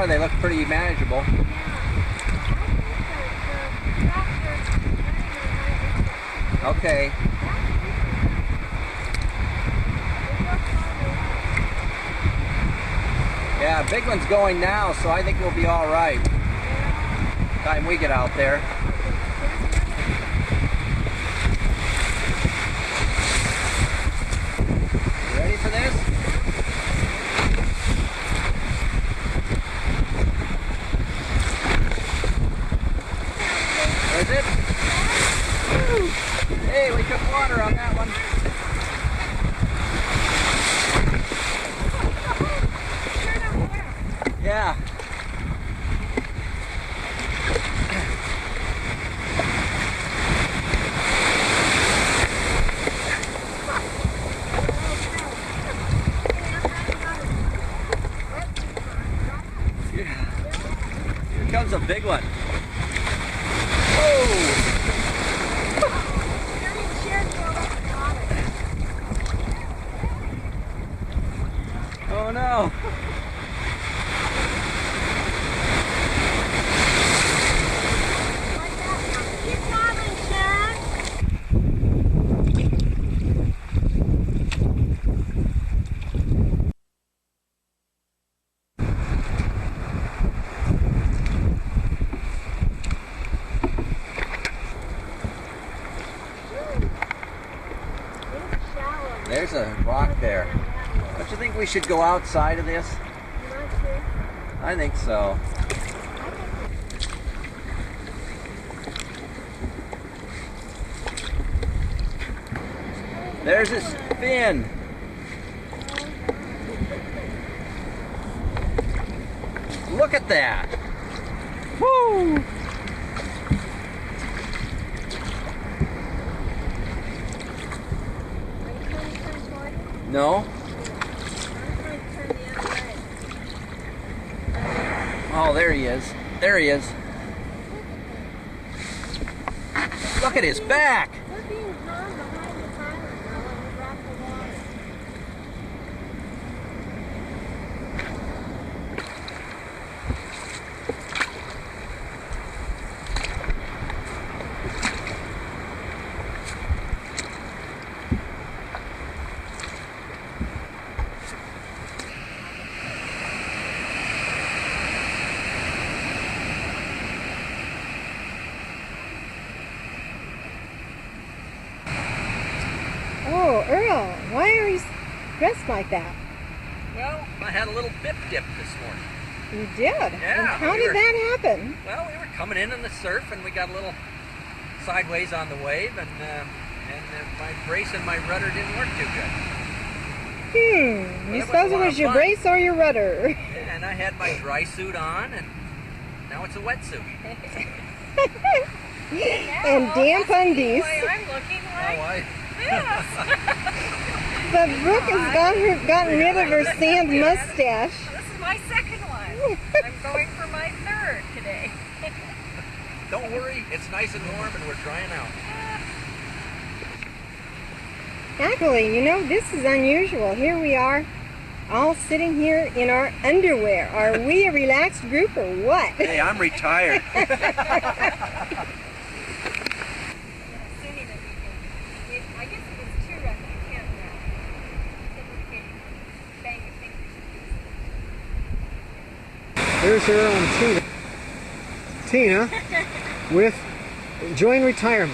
far they look pretty manageable. Okay. Yeah, big one's going now, so I think we'll be all right. Time we get out there. You ready for this? Is it? Woo! Hey, we took water on that one. Yeah. Here comes a big one. Whoa! Oh no! There's a rock there. Don't you think we should go outside of this? I think so. There's his fin. Look at that. Woo! No? Oh, there he is. There he is. Look at his back. Oh, Earl, why are you dressed like that? Well, I had a little bip dip this morning. You did? Yeah. And how did that happen? Well, we were coming in on the surf and we got a little sideways on the wave, and my brace and my rudder didn't work too good. You suppose it was your brace or your rudder? Yeah, and I had my dry suit on, and now it's a wetsuit. And damp undies. I'm looking like this. But Brooke has gotten rid of her sand mustache. This is my second one. I'm going for my third today. Don't worry, it's nice and warm and we're drying out. Actually, you know, this is unusual. Here we are, all sitting here in our underwear. Are we a relaxed group or what? Hey, I'm retired. There's her on Tina with enjoying retirement.